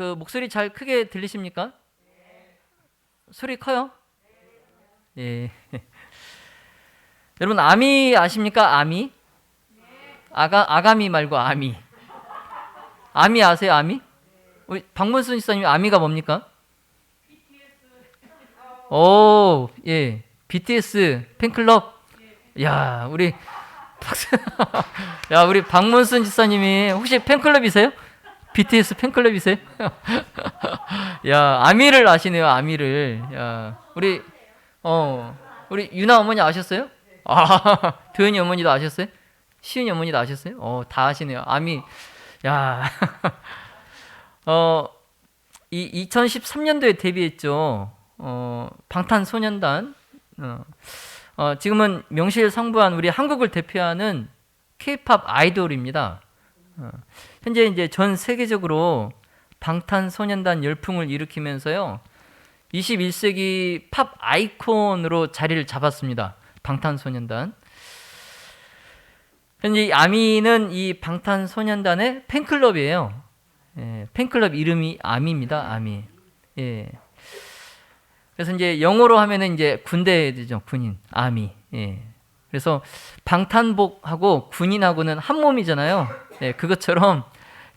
그 목소리 잘 크게 들리십니까? 소리 커요? 예. 여러분 아미 아십니까? 아미? 아가미 말고 아미. 아미 아세요? 아미? 우리 박문순 지사님 아미가 뭡니까? 오, 예. BTS 팬클럽. 야, 우리 박수. 야, 우리 박문순 지사님이 혹시 팬클럽이세요? BTS 팬클럽이세요? 야, 아미를 아시네요. 아미를. 야, 우리 유나 어머니 아셨어요? 아, 도현이 어머니도 아셨어요? 시은이 어머니도 아셨어요? 다 아시네요. 아미. 야. 이 2013년도에 데뷔했죠. 방탄소년단. 지금은 명실상부한 우리 한국을 대표하는 K-팝 아이돌입니다. 현재 이제 전 세계적으로 방탄소년단 열풍을 일으키면서요. 21세기 팝 아이콘으로 자리를 잡았습니다. 방탄소년단. 현재 이 아미는 이 방탄소년단의 팬클럽이에요. 예, 팬클럽 이름이 아미입니다. 아미. 예. 그래서 이제 영어로 하면은 이제 군대죠. 군인. 아미. 예. 그래서 방탄복하고 군인하고는 한 몸이잖아요. 예, 그것처럼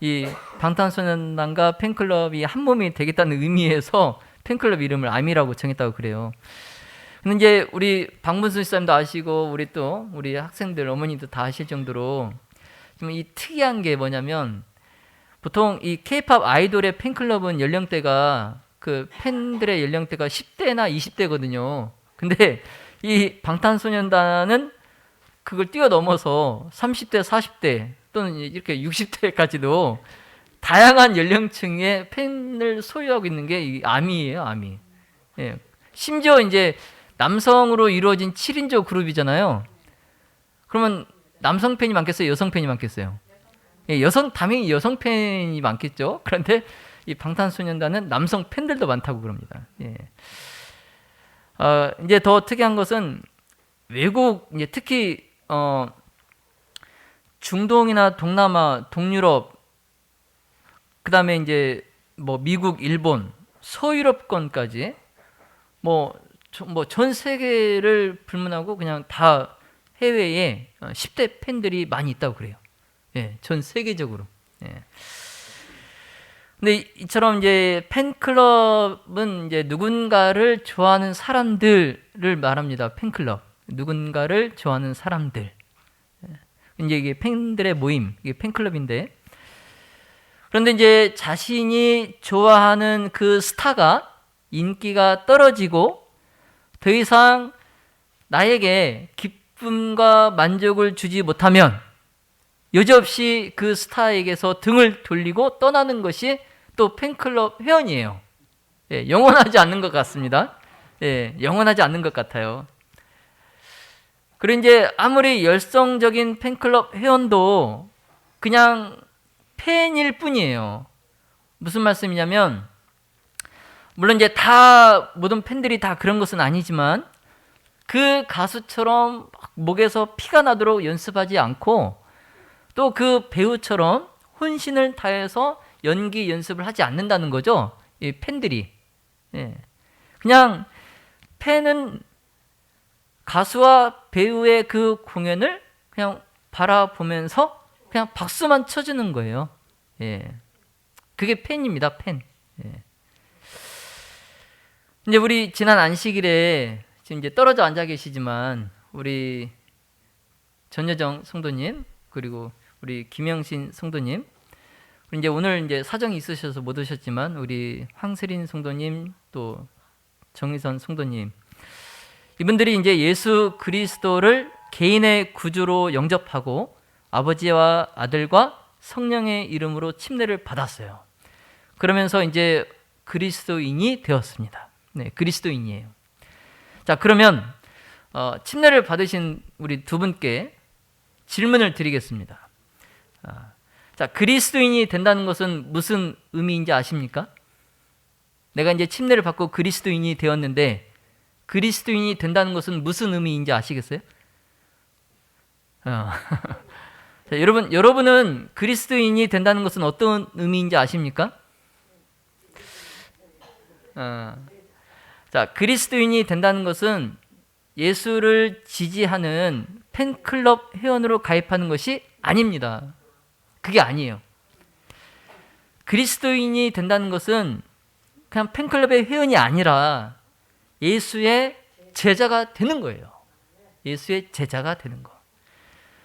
이 방탄소년단과 팬클럽이 한 몸이 되겠다는 의미에서 팬클럽 이름을 아미라고 정했다고 그래요. 근데 이제 우리 박문순 씨님도 아시고 우리 학생들 어머니도 다 아실 정도로 좀 이 특이한 게 뭐냐면 보통 이 K-팝 아이돌의 팬클럽은 연령대가 그 팬들의 연령대가 10대나 20대거든요. 근데 이 방탄소년단은 그걸 뛰어넘어서 30대, 40대 또는 이렇게 60대까지도 다양한 연령층의 팬을 소유하고 있는 게 이 아미예요, 아미. 예. 심지어 이제 남성으로 이루어진 7인조 그룹이잖아요. 그러면 남성 팬이 많겠어요? 여성 팬이 많겠어요? 예, 당연히 여성 팬이 많겠죠. 그런데 이 방탄소년단은 남성 팬들도 많다고 그럽니다. 예. 이제 더 특이한 것은 외국, 이제 특히 중동이나 동남아, 동유럽, 그 다음에 이제 뭐 미국, 일본, 서유럽권까지 전 세계를 불문하고 그냥 다 해외에 10대 팬들이 많이 있다고 그래요. 예, 전 세계적으로. 예. 근데 이처럼 이제 팬클럽은 이제 누군가를 좋아하는 사람들을 말합니다. 팬클럽. 누군가를 좋아하는 사람들. 이제 이게 팬들의 모임, 이게 팬클럽인데. 그런데 이제 자신이 좋아하는 그 스타가 인기가 떨어지고 더 이상 나에게 기쁨과 만족을 주지 못하면 여지없이 그 스타에게서 등을 돌리고 떠나는 것이 또 팬클럽 회원이에요. 예, 영원하지 않는 것 같습니다. 예, 영원하지 않는 것 같아요. 그리고 이제 아무리 열성적인 팬클럽 회원도 그냥 팬일 뿐이에요. 무슨 말씀이냐면, 물론 이제 모든 팬들이 다 그런 것은 아니지만, 그 가수처럼 목에서 피가 나도록 연습하지 않고, 또 그 배우처럼 혼신을 다해서 연기 연습을 하지 않는다는 거죠. 이 팬들이. 예. 그냥 팬은 가수와 배우의 그 공연을 그냥 바라보면서 그냥 박수만 쳐주는 거예요. 예. 그게 팬입니다, 팬. 예. 이제 우리 지난 안식일에 지금 이제 떨어져 앉아 계시지만 우리 전여정 성도님 그리고 우리 김영신 성도님 그리고 이제 오늘 이제 사정이 있으셔서 못 오셨지만 우리 황세린 성도님 또 정희선 성도님 이분들이 이제 예수 그리스도를 개인의 구주로 영접하고 아버지와 아들과 성령의 이름으로 침례를 받았어요. 그러면서 이제 그리스도인이 되었습니다. 네, 그리스도인이에요. 자, 그러면 침례를 받으신 우리 두 분께 질문을 드리겠습니다. 자, 그리스도인이 된다는 것은 무슨 의미인지 아십니까? 내가 이제 침례를 받고 그리스도인이 되었는데 그리스도인이 된다는 것은 무슨 의미인지 아시겠어요? 자, 여러분은 그리스도인이 된다는 것은 어떤 의미인지 아십니까? 자, 그리스도인이 된다는 것은 예수를 지지하는 팬클럽 회원으로 가입하는 것이 아닙니다. 그게 아니에요. 그리스도인이 된다는 것은 그냥 팬클럽의 회원이 아니라 예수의 제자가 되는 거예요. 예수의 제자가 되는 거.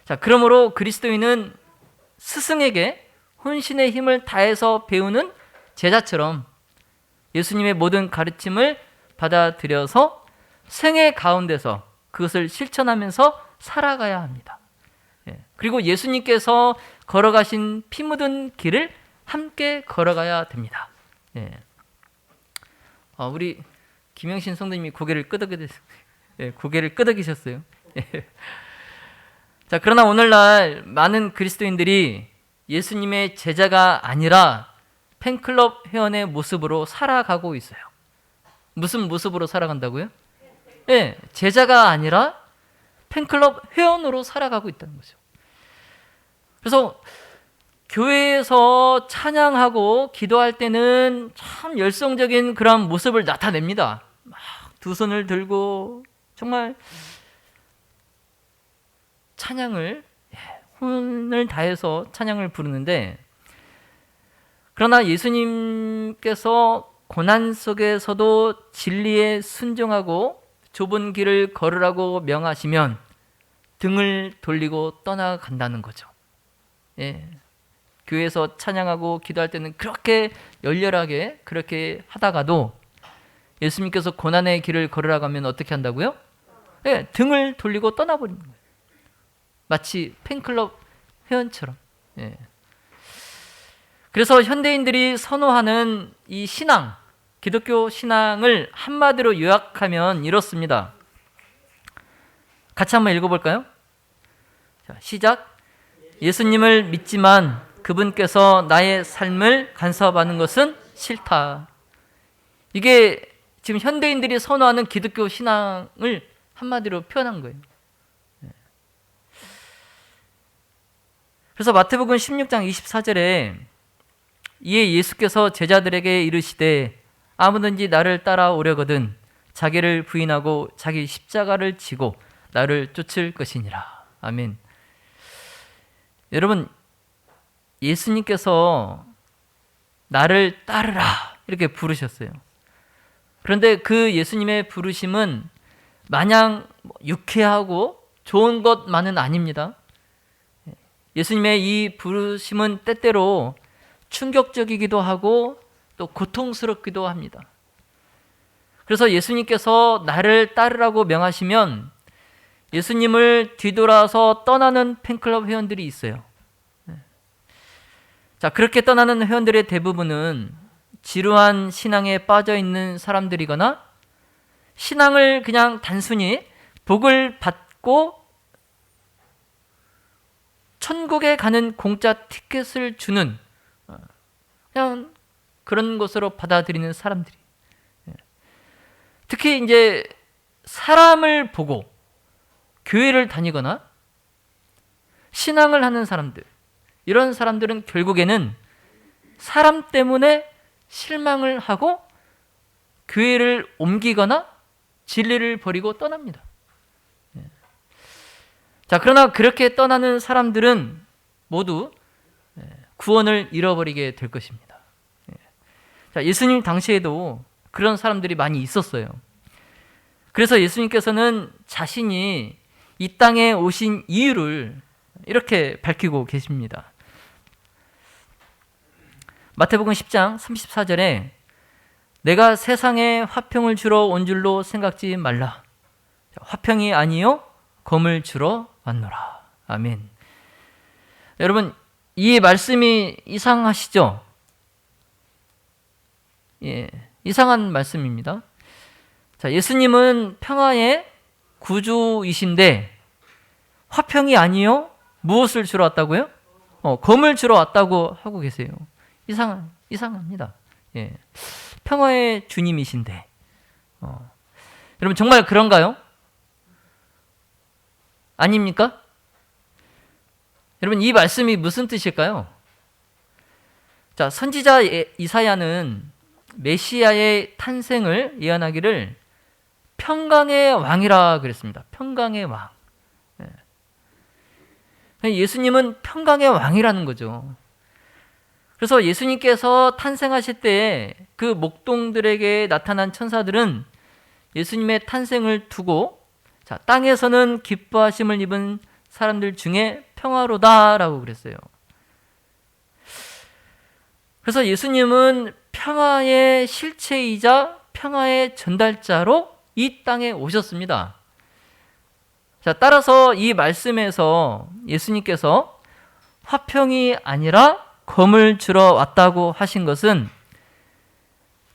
자, 그러므로 그리스도인은 스승에게 혼신의 힘을 다해서 배우는 제자처럼 예수님의 모든 가르침을 받아들여서 생애 가운데서 그것을 실천하면서 살아가야 합니다. 그리고 예수님께서 걸어가신 피 묻은 길을 함께 걸어가야 됩니다. 우리 김영신 성도님이 고개를 끄덕이셨어요. 자, 그러나 오늘날 많은 그리스도인들이 예수님의 제자가 아니라 팬클럽 회원의 모습으로 살아가고 있어요. 무슨 모습으로 살아간다고요? 제자가 아니라 팬클럽 회원으로 살아가고 있다는 거죠. 그래서 교회에서 찬양하고 기도할 때는 참 열성적인 그런 모습을 나타냅니다. 막 두 손을 들고 정말 찬양을, 혼을 다해서 찬양을 부르는데, 그러나 예수님께서 고난 속에서도 진리에 순종하고 좁은 길을 걸으라고 명하시면 등을 돌리고 떠나간다는 거죠. 교회에서 찬양하고 기도할 때는 그렇게 열렬하게 그렇게 하다가도 예수님께서 고난의 길을 걸으라고 하면 어떻게 한다고요? 등을 돌리고 떠나버리는 거예요. 마치 팬클럽 회원처럼. 그래서 현대인들이 선호하는 이 신앙, 기독교 신앙을 한마디로 요약하면 이렇습니다. 같이 한번 읽어볼까요? 자, 시작. 예수님을 믿지만 그분께서 나의 삶을 간섭하는 것은 싫다. 이게 지금 현대인들이 선호하는 기독교 신앙을 한마디로 표현한 거예요. 그래서 마태복음 16장 24절에 이에 예수께서 제자들에게 이르시되 아무든지 나를 따라오려거든 자기를 부인하고 자기 십자가를 지고 나를 쫓을 것이니라. 아멘. 여러분, 예수님께서 나를 따르라 이렇게 부르셨어요. 그런데 그 예수님의 부르심은 마냥 유쾌하고 좋은 것만은 아닙니다. 예수님의 이 부르심은 때때로 충격적이기도 하고 또 고통스럽기도 합니다. 그래서 예수님께서 나를 따르라고 명하시면 예수님을 뒤돌아서 떠나는 팬클럽 회원들이 있어요. 자, 그렇게 떠나는 회원들의 대부분은 지루한 신앙에 빠져 있는 사람들이거나 신앙을 그냥 단순히 복을 받고 천국에 가는 공짜 티켓을 주는 그냥 그런 것으로 받아들이는 사람들이. 특히 이제 사람을 보고 교회를 다니거나 신앙을 하는 사람들, 이런 사람들은 결국에는 사람 때문에 실망을 하고 교회를 옮기거나 진리를 버리고 떠납니다. 자, 그러나 그렇게 떠나는 사람들은 모두 구원을 잃어버리게 될 것입니다. 자, 예수님 당시에도 그런 사람들이 많이 있었어요. 그래서 예수님께서는 자신이 이 땅에 오신 이유를 이렇게 밝히고 계십니다. 마태복음 10장 34절에 내가 세상에 화평을 주러 온 줄로 생각지 말라. 화평이 아니요 검을 주러 왔노라. 아멘. 여러분, 이 말씀이 이상하시죠? 이상한 말씀입니다. 자, 예수님은 평화의 구주이신데 화평이 아니요 무엇을 주러 왔다고요? 검을 주러 왔다고 하고 계세요. 이상합니다. 평화의 주님이신데 여러분, 정말 그런가요? 아닙니까? 여러분, 이 말씀이 무슨 뜻일까요? 자, 선지자 이사야는 메시아의 탄생을 예언하기를 평강의 왕이라 그랬습니다. 평강의 왕. 예수님은 평강의 왕이라는 거죠. 그래서 예수님께서 탄생하실 때 그 목동들에게 나타난 천사들은 예수님의 탄생을 두고 땅에서는 기뻐하심을 입은 사람들 중에 평화로다라고 그랬어요. 그래서 예수님은 평화의 실체이자 평화의 전달자로 이 땅에 오셨습니다. 따라서 이 말씀에서 예수님께서 화평이 아니라 검을 주러 왔다고 하신 것은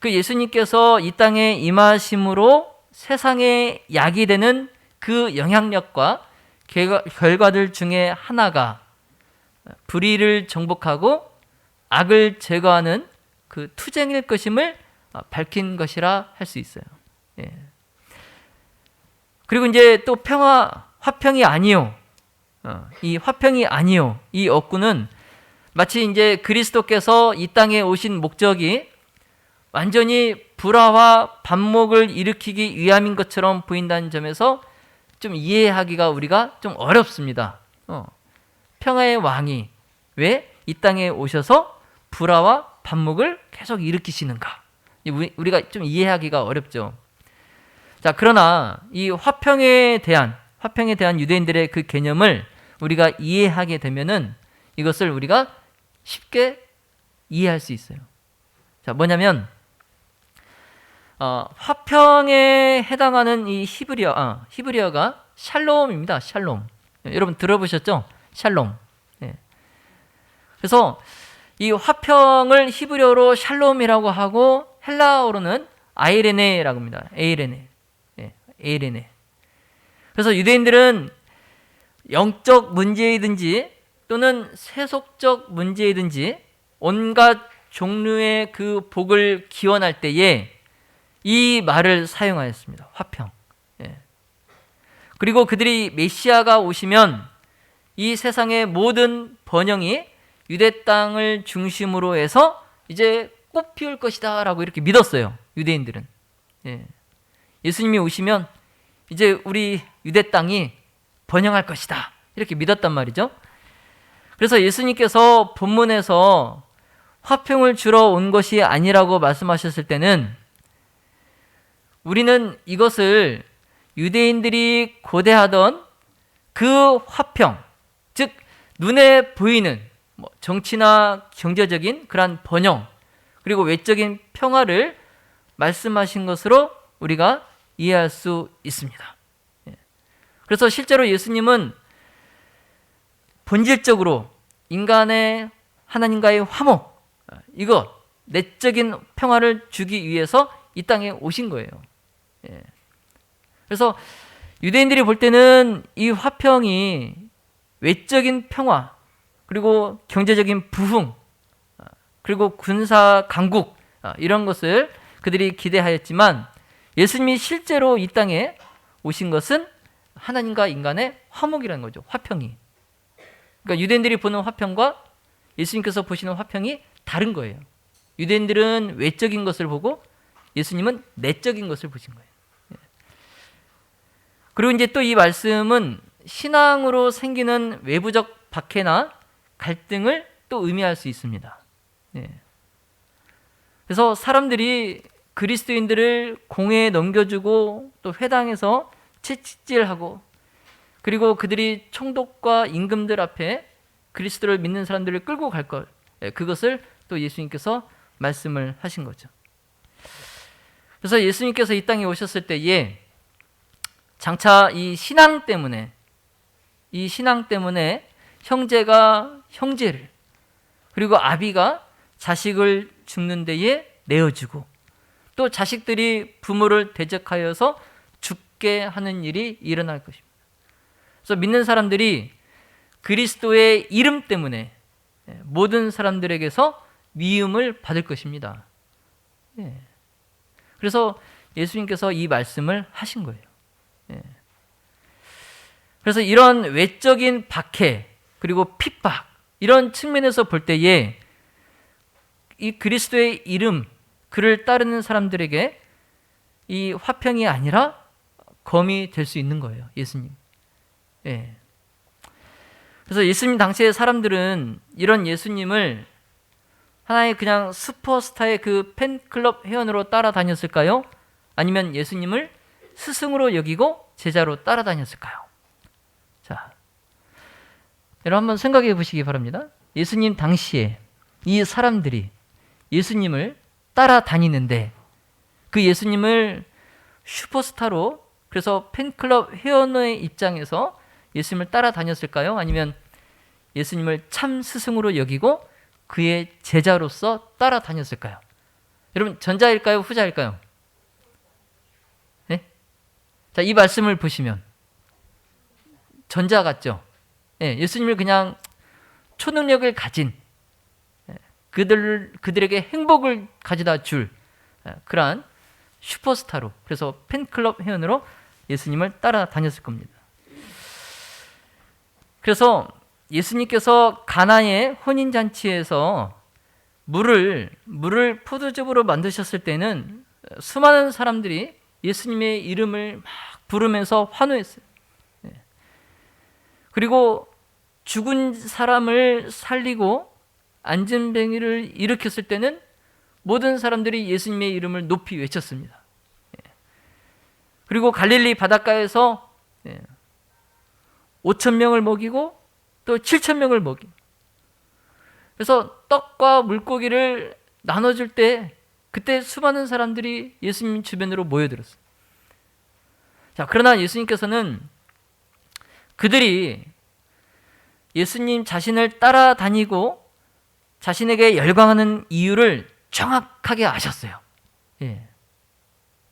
그 예수님께서 이 땅에 임하심으로 세상에 약이 되는 그 영향력과 결과들 중에 하나가 불의를 정복하고 악을 제거하는 그 투쟁일 것임을 밝힌 것이라 할 수 있어요. 그리고 이제 또 화평이 아니요. 이 화평이 아니요. 이 어구는 마치 이제 그리스도께서 이 땅에 오신 목적이 완전히 불화와 반목을 일으키기 위함인 것처럼 보인다는 점에서 좀 이해하기가 우리가 좀 어렵습니다. 평화의 왕이 왜 이 땅에 오셔서 불화와 반목을 계속 일으키시는가? 우리가 좀 이해하기가 어렵죠. 그러나 이 화평에 대한 유대인들의 그 개념을 우리가 이해하게 되면은 이것을 우리가 쉽게 이해할 수 있어요. 뭐냐면 화평에 해당하는 이 히브리어가 샬롬입니다. 샬롬. 여러분 들어보셨죠? 샬롬. 그래서 이 화평을 히브리어로 샬롬이라고 하고 헬라어로는 아이레네라고 합니다. 에이레네. 그래서 유대인들은 영적 문제이든지 또는 세속적 문제이든지 온갖 종류의 그 복을 기원할 때에 이 말을 사용하였습니다. 화평. 그리고 그들이 메시아가 오시면 이 세상의 모든 번영이 유대 땅을 중심으로 해서 이제 꽃 피울 것이다 라고 이렇게 믿었어요. 유대인들은. 예수님이 오시면 이제 우리 유대 땅이 번영할 것이다 이렇게 믿었단 말이죠. 그래서 예수님께서 본문에서 화평을 주러 온 것이 아니라고 말씀하셨을 때는 우리는 이것을 유대인들이 고대하던 그 화평, 즉 눈에 보이는 정치나 경제적인 그러한 번영 그리고 외적인 평화를 말씀하신 것으로 우리가 이해할 수 있습니다. 그래서 실제로 예수님은 본질적으로 인간의 하나님과의 화목, 이거 내적인 평화를 주기 위해서 이 땅에 오신 거예요. 그래서 유대인들이 볼 때는 이 화평이 외적인 평화, 그리고 경제적인 부흥, 그리고 군사 강국 이런 것을 그들이 기대하였지만 예수님이 실제로 이 땅에 오신 것은 하나님과 인간의 화목이라는 거죠. 화평이. 그러니까 유대인들이 보는 화평과 예수님께서 보시는 화평이 다른 거예요. 유대인들은 외적인 것을 보고 예수님은 내적인 것을 보신 거예요. 그리고 이제 또 이 말씀은 신앙으로 생기는 외부적 박해나 갈등을 또 의미할 수 있습니다. 그래서 사람들이 그리스도인들을 공회에 넘겨주고 또 회당에서 채찍질하고 그리고 그들이 총독과 임금들 앞에 그리스도를 믿는 사람들을 끌고 갈 것, 그것을 또 예수님께서 말씀을 하신 거죠. 그래서 예수님께서 이 땅에 오셨을 때에 장차 이 신앙 때문에 형제가 형제를 그리고 아비가 자식을 죽는 데에 내어주고 또 자식들이 부모를 대적하여서 죽게 하는 일이 일어날 것입니다. 그래서 믿는 사람들이 그리스도의 이름 때문에 모든 사람들에게서 미움을 받을 것입니다. 그래서 예수님께서 이 말씀을 하신 거예요. 그래서 이런 외적인 박해 그리고 핍박 이런 측면에서 볼 때에 이 그리스도의 이름 그를 따르는 사람들에게 이 화평이 아니라 검이 될 수 있는 거예요. 예수님. 예. 그래서 예수님 당시의 사람들은 이런 예수님을 하나의 그냥 슈퍼스타의 그 팬클럽 회원으로 따라다녔을까요? 아니면 예수님을 스승으로 여기고 제자로 따라다녔을까요? 자, 여러분 한번 생각해 보시기 바랍니다. 예수님 당시에 이 사람들이 예수님을 따라다니는데 그 예수님을 슈퍼스타로, 그래서 팬클럽 회원의 입장에서 예수님을 따라다녔을까요? 아니면 예수님을 참 스승으로 여기고 그의 제자로서 따라다녔을까요? 여러분, 전자일까요? 후자일까요? 네? 자, 이 말씀을 보시면 전자 같죠? 네, 예수님을 그냥 초능력을 가진, 그들에게 행복을 가져다 줄 그러한 슈퍼스타로, 그래서 팬클럽 회원으로 예수님을 따라다녔을 겁니다. 그래서 예수님께서 가나의 혼인잔치에서 물을 포도즙으로 만드셨을 때는 수많은 사람들이 예수님의 이름을 막 부르면서 환호했어요. 그리고 죽은 사람을 살리고 안진뱅이를 일으켰을 때는 모든 사람들이 예수님의 이름을 높이 외쳤습니다. 그리고 갈릴리 바닷가에서 5,000명을 먹이고 또 7,000명을 먹이고, 그래서 떡과 물고기를 나눠줄 때 그때 수많은 사람들이 예수님 주변으로 모여들었어요. 자, 그러나 예수님께서는 그들이 예수님 자신을 따라다니고 자신에게 열광하는 이유를 정확하게 아셨어요.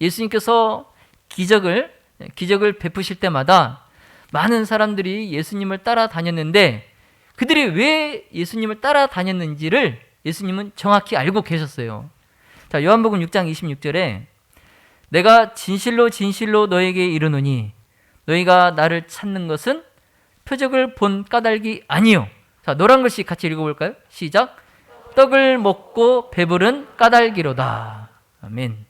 예수님께서 기적을 베푸실 때마다 많은 사람들이 예수님을 따라다녔는데 그들이 왜 예수님을 따라다녔는지를 예수님은 정확히 알고 계셨어요. 자, 요한복음 6장 26절에 내가 진실로 진실로 너에게 이르노니 너희가 나를 찾는 것은 표적을 본 까닭이 아니요. 자, 노란 글씨 같이 읽어볼까요? 시작. 떡을 먹고 배부른 까닭이로다. 아멘.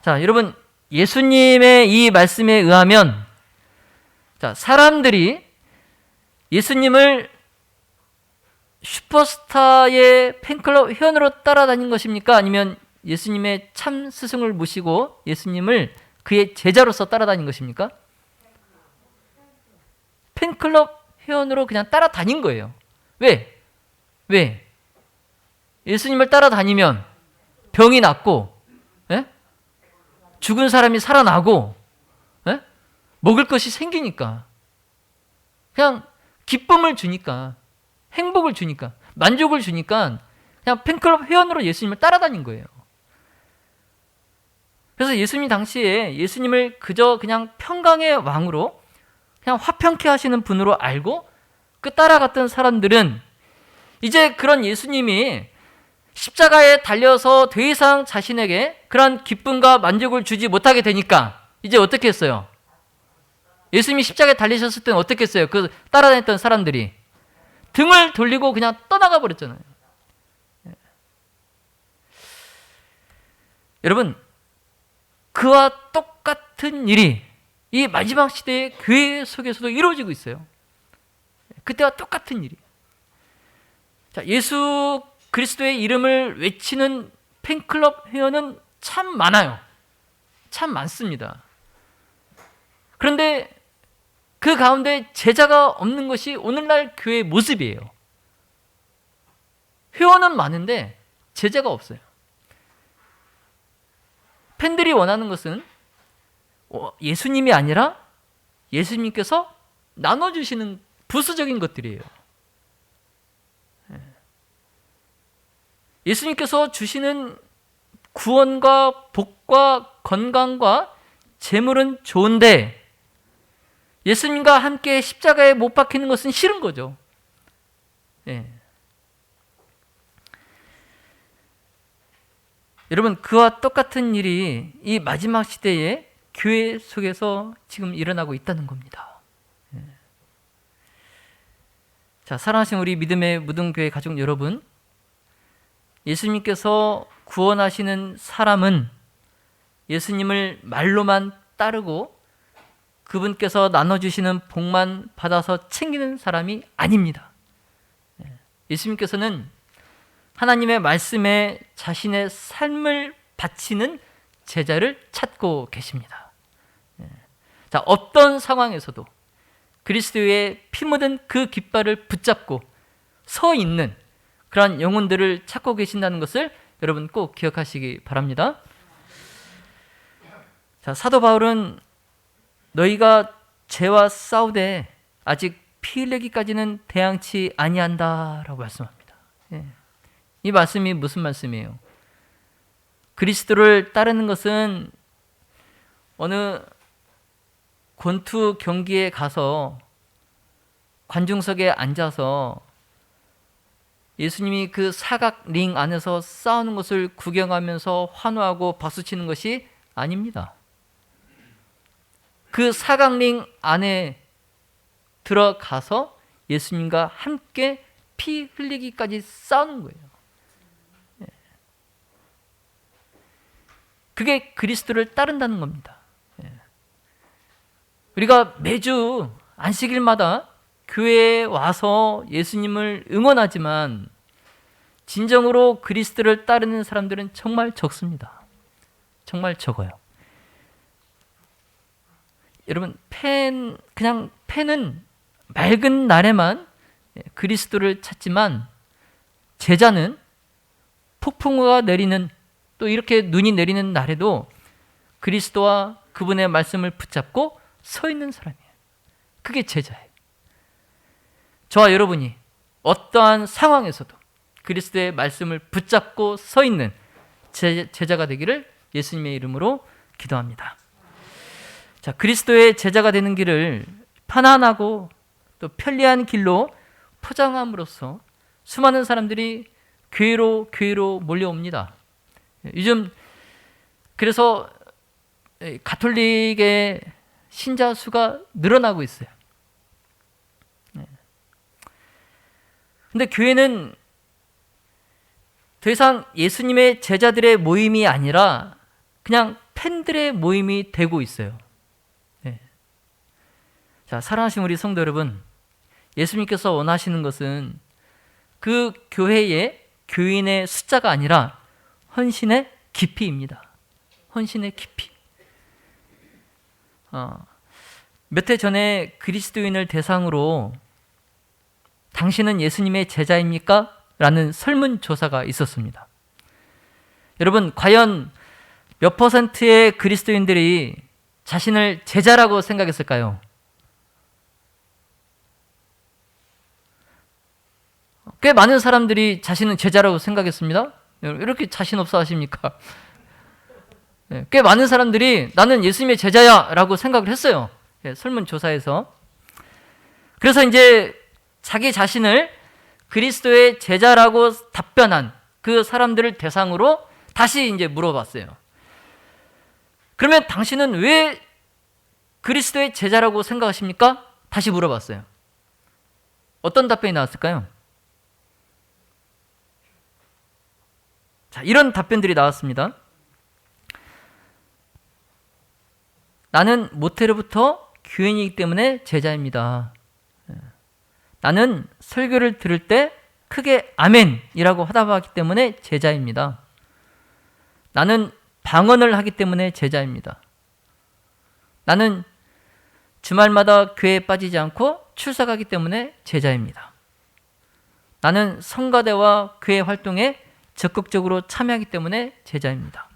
자, 여러분, 예수님의 이 말씀에 의하면, 자, 사람들이 예수님을 슈퍼스타의 팬클럽 회원으로 따라다닌 것입니까? 아니면 예수님의 참 스승을 모시고 예수님을 그의 제자로서 따라다닌 것입니까? 팬클럽 회원으로 그냥 따라다닌 거예요. 왜? 예수님을 따라다니면 병이 낫고, 죽은 사람이 살아나고, 먹을 것이 생기니까, 그냥 기쁨을 주니까, 행복을 주니까, 만족을 주니까 그냥 팬클럽 회원으로 예수님을 따라다닌 거예요. 그래서 예수님 당시에 예수님을 그저 그냥 평강의 왕으로 그냥 화평케 하시는 분으로 알고 그 따라갔던 사람들은 이제 그런 예수님이 십자가에 달려서 더 이상 자신에게 그런 기쁨과 만족을 주지 못하게 되니까 이제 어떻게 했어요? 예수님이 십자가에 달리셨을 때는 어떻게 했어요? 그 따라다녔던 사람들이 등을 돌리고 그냥 떠나가 버렸잖아요. 여러분, 그와 똑같은 일이 이 마지막 시대의 교회 속에서도 이루어지고 있어요. 그때와 똑같은 일이. 자, 예수 그리스도의 이름을 외치는 팬클럽 회원은 참 많아요. 참 많습니다. 그런데 그 가운데 제자가 없는 것이 오늘날 교회의 모습이에요. 회원은 많은데 제자가 없어요. 팬들이 원하는 것은 예수님이 아니라 예수님께서 나눠주시는 부수적인 것들이에요. 예수님께서 주시는 구원과 복과 건강과 재물은 좋은데 예수님과 함께 십자가에 못 박히는 것은 싫은 거죠. 여러분, 그와 똑같은 일이 이 마지막 시대에 교회 속에서 지금 일어나고 있다는 겁니다. 자, 사랑하신 우리 믿음의 무등교회 가족 여러분, 예수님께서 구원하시는 사람은 예수님을 말로만 따르고 그분께서 나눠주시는 복만 받아서 챙기는 사람이 아닙니다. 예수님께서는 하나님의 말씀에 자신의 삶을 바치는 제자를 찾고 계십니다. 자, 어떤 상황에서도 그리스도의 피 묻은 그 깃발을 붙잡고 서 있는 그러한 영혼들을 찾고 계신다는 것을 여러분 꼭 기억하시기 바랍니다. 자, 사도 바울은 너희가 죄와 싸우되 아직 피 흘리기까지는 대항치 아니한다라고 말씀합니다. 이 말씀이 무슨 말씀이에요? 그리스도를 따르는 것은 어느 권투 경기에 가서 관중석에 앉아서 예수님이 그 사각 링 안에서 싸우는 것을 구경하면서 환호하고 박수치는 것이 아닙니다. 그 사각 링 안에 들어가서 예수님과 함께 피 흘리기까지 싸우는 거예요. 그게 그리스도를 따른다는 겁니다. 우리가 매주 안식일마다 교회에 와서 예수님을 응원하지만 진정으로 그리스도를 따르는 사람들은 정말 적습니다. 정말 적어요. 여러분, 그냥 펜은 맑은 날에만 그리스도를 찾지만 제자는 폭풍우가 내리는 또 이렇게 눈이 내리는 날에도 그리스도와 그분의 말씀을 붙잡고 서 있는 사람이에요. 그게 제자예요. 저와 여러분이 어떠한 상황에서도 그리스도의 말씀을 붙잡고 서 있는 제자가 되기를 예수님의 이름으로 기도합니다. 자, 그리스도의 제자가 되는 길을 편안하고 또 편리한 길로 포장함으로써 수많은 사람들이 교회로 몰려옵니다. 요즘 그래서 가톨릭의 신자 수가 늘어나고 있어요. 근데 교회는 더 이상 예수님의 제자들의 모임이 아니라 그냥 팬들의 모임이 되고 있어요. 자, 사랑하신 우리 성도 여러분, 예수님께서 원하시는 것은 그 교회의 교인의 숫자가 아니라 헌신의 깊이입니다. 헌신의 깊이. 몇 해 전에 그리스도인을 대상으로 당신은 예수님의 제자입니까? 라는 설문조사가 있었습니다. 여러분, 과연 몇 퍼센트의 그리스도인들이 자신을 제자라고 생각했을까요? 꽤 많은 사람들이 자신은 제자라고 생각했습니다. 이렇게 자신 없어 하십니까? 꽤 많은 사람들이 나는 예수님의 제자야 라고 생각을 했어요. 설문조사에서. 그래서 이제 자기 자신을 그리스도의 제자라고 답변한 그 사람들을 대상으로 다시 이제 물어봤어요. 그러면 당신은 왜 그리스도의 제자라고 생각하십니까? 다시 물어봤어요. 어떤 답변이 나왔을까요? 자, 이런 답변들이 나왔습니다. 나는 모태로부터 교인이기 때문에 제자입니다. 나는 설교를 들을 때 크게 아멘이라고 화답하기 때문에 제자입니다. 나는 방언을 하기 때문에 제자입니다. 나는 주말마다 교회에 빠지지 않고 출석하기 때문에 제자입니다. 나는 성가대와 교회 활동에 적극적으로 참여하기 때문에 제자입니다.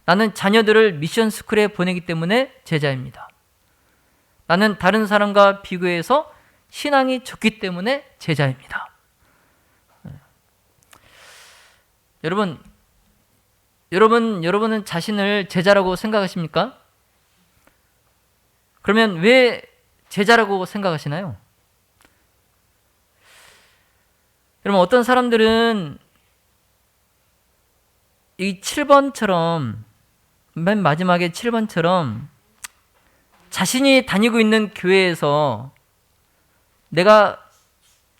나는 자녀들을 미션 스쿨에 보내기 때문에 제자입니다. 나는 다른 사람과 비교해서 신앙이 좋기 때문에 제자입니다. 여러분은 자신을 제자라고 생각하십니까? 그러면 왜 제자라고 생각하시나요? 여러분, 어떤 사람들은 이 7번처럼 맨 마지막에 7번처럼 자신이 다니고 있는 교회에서 내가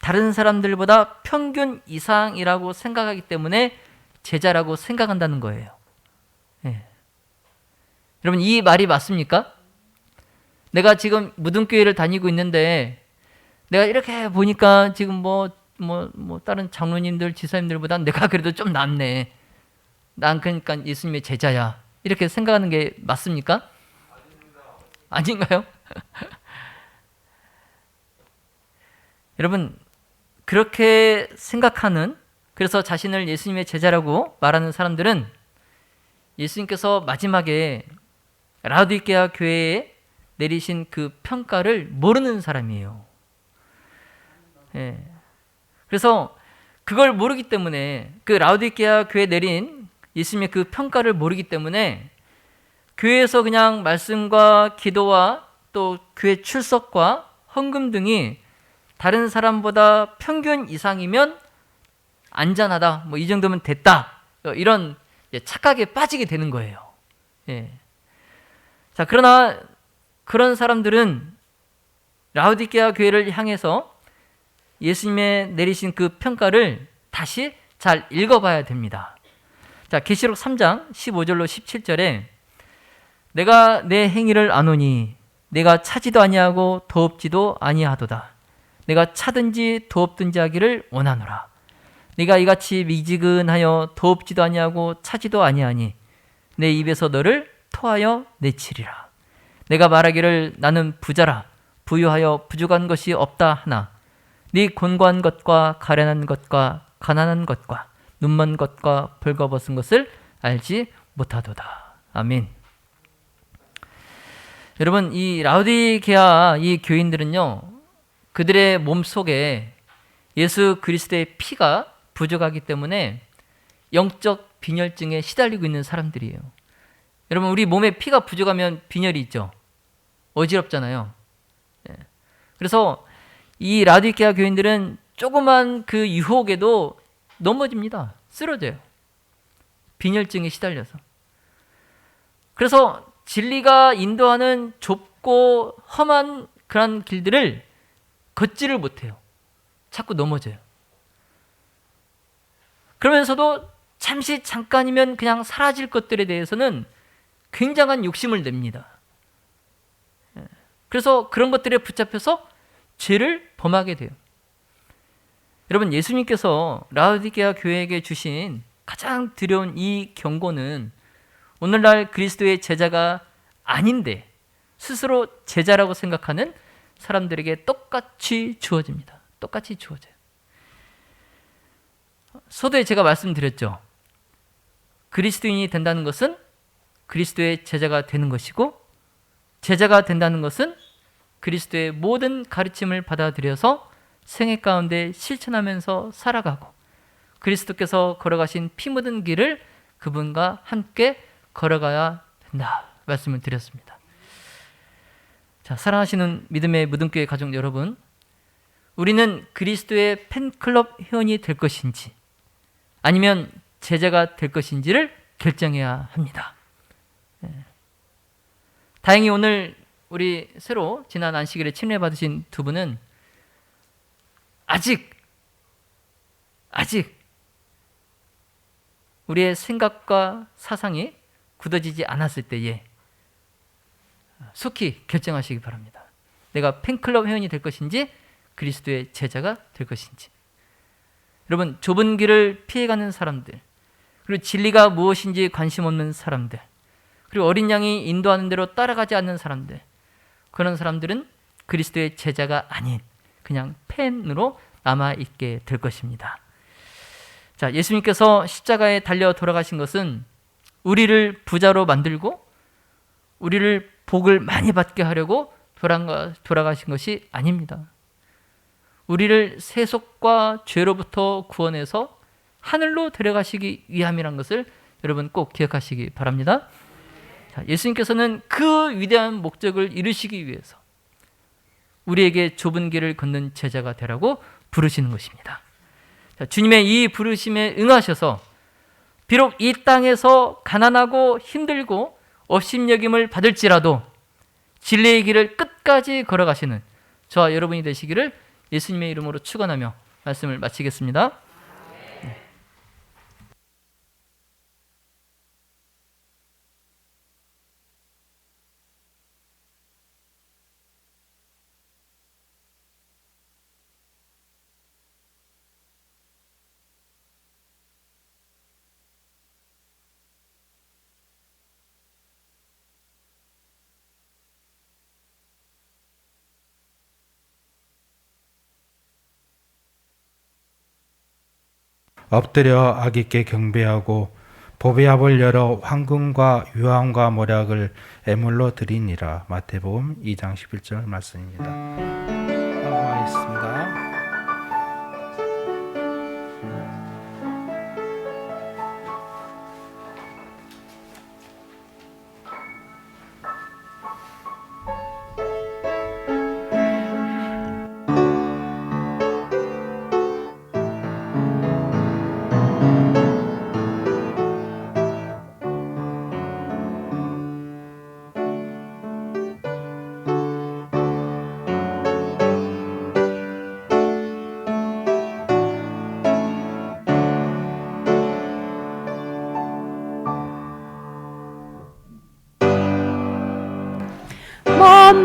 다른 사람들보다 평균 이상이라고 생각하기 때문에 제자라고 생각한다는 거예요. 예. 여러분, 이 말이 맞습니까? 내가 지금 무등교회를 다니고 있는데 내가 이렇게 보니까 지금 뭐 다른 장로님들, 지사님들보다 내가 그래도 좀 낫네. 난 그러니까 예수님의 제자야. 이렇게 생각하는 게 맞습니까? 아닌가요? 여러분, 그렇게 생각하는, 그래서 자신을 예수님의 제자라고 말하는 사람들은 예수님께서 마지막에 라오디게아 교회에 내리신 그 평가를 모르는 사람이에요. 예. 그래서 그걸 모르기 때문에, 그 라오디게아 교회에 내린 예수님의 그 평가를 모르기 때문에 교회에서 그냥 말씀과 기도와 또 교회 출석과 헌금 등이 다른 사람보다 평균 이상이면 안전하다, 뭐 이 정도면 됐다, 이런 착각에 빠지게 되는 거예요. 예. 자, 그러나 그런 사람들은 라오디게아 교회를 향해서 예수님의 내리신 그 평가를 다시 잘 읽어봐야 됩니다. 자, 계시록 3장 15절로 17절에 내가 내 행위를 아노니 내가 차지도 아니하고 도업지도 아니하도다. 내가 차든지 도업든지 하기를 원하노라. 네가 이같이 미지근하여 도업지도 아니하고 차지도 아니하니 내 입에서 너를 토하여 내치리라. 내가 말하기를 나는 부자라 부유하여 부족한 것이 없다 하나 네 곤고한 것과 가련한 것과 가난한 것과 눈먼 것과 벌거벗은 것을 알지 못하도다. 아멘. 여러분, 이 라오디게아 이 교인들은요, 그들의 몸속에 예수 그리스도의 피가 부족하기 때문에 영적 빈혈증에 시달리고 있는 사람들이에요. 여러분, 우리 몸에 피가 부족하면 빈혈이 있죠. 어지럽잖아요. 그래서 이 라오디게아 교인들은 조그만 그 유혹에도 넘어집니다. 쓰러져요. 빈혈증에 시달려서. 그래서 진리가 인도하는 좁고 험한 그런 길들을 걷지를 못해요. 자꾸 넘어져요. 그러면서도 잠깐이면 그냥 사라질 것들에 대해서는 굉장한 욕심을 냅니다. 그래서 그런 것들에 붙잡혀서 죄를 범하게 돼요. 여러분, 예수님께서 라오디게아 교회에게 주신 가장 두려운 이 경고는 오늘날 그리스도의 제자가 아닌데 스스로 제자라고 생각하는 사람들에게 똑같이 주어집니다. 똑같이 주어져요. 서두에 제가 말씀드렸죠. 그리스도인이 된다는 것은 그리스도의 제자가 되는 것이고, 제자가 된다는 것은 그리스도의 모든 가르침을 받아들여서 생애 가운데 실천하면서 살아가고, 그리스도께서 걸어가신 피 묻은 길을 그분과 함께 걸어가야 된다 말씀을 드렸습니다. 자, 사랑하시는 믿음의 무등교회 가족 여러분, 우리는 그리스도의 팬클럽 회원이 될 것인지 아니면 제자가 될 것인지를 결정해야 합니다. 다행히 오늘 우리 새로 지난 안식일에 침례 받으신 두 분은 아직 우리의 생각과 사상이 굳어지지 않았을 때에 속히 결정하시기 바랍니다. 내가 팬클럽 회원이 될 것인지 그리스도의 제자가 될 것인지. 여러분, 좁은 길을 피해가는 사람들, 그리고 진리가 무엇인지 관심 없는 사람들, 그리고 어린 양이 인도하는 대로 따라가지 않는 사람들, 그런 사람들은 그리스도의 제자가 아닌 그냥 팬으로 남아있게 될 것입니다. 자, 예수님께서 십자가에 달려 돌아가신 것은 우리를 부자로 만들고 우리를 복을 많이 받게 하려고 돌아가신 것이 아닙니다. 우리를 세속과 죄로부터 구원해서 하늘로 데려가시기 위함이란 것을 여러분 꼭 기억하시기 바랍니다. 자, 예수님께서는 그 위대한 목적을 이루시기 위해서 우리에게 좁은 길을 걷는 제자가 되라고 부르시는 것입니다. 자, 주님의 이 부르심에 응하셔서 비록 이 땅에서 가난하고 힘들고 업신여김을 받을지라도 진리의 길을 끝까지 걸어가시는 저와 여러분이 되시기를 예수님의 이름으로 축원하며 말씀을 마치겠습니다. 엎드려 아기께 경배하고 보배압을 열어 황금과 유황과 모략을 애물로 드리니라. 마태복음 2장 11절 말씀입니다. 하겠습니다.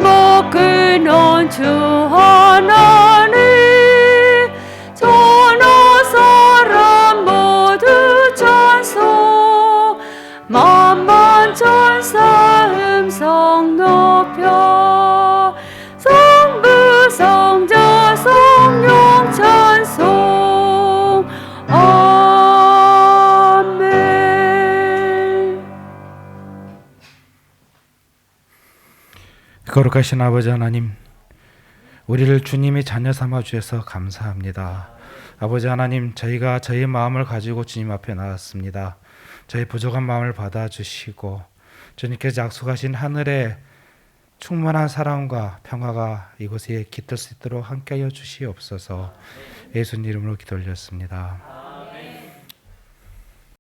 만복근원 주 하나님 천하 사람 모두 찬송 만만 천사 음성 높여 성부 성자 성령 찬송 아멘. 거룩하신 아버지 하나님, 우리를 주님의 자녀 삼아 주셔서 감사합니다. 아버지 하나님, 저희가 저희 마음을 가지고 주님 앞에 나왔습니다. 저희 부족한 마음을 받아주시고 주님께서 약속하신 하늘의 충만한 사랑과 평화가 이곳에 깃들 수 있도록 함께하여 주시옵소서. 예수님 이름으로 기도 올렸습니다.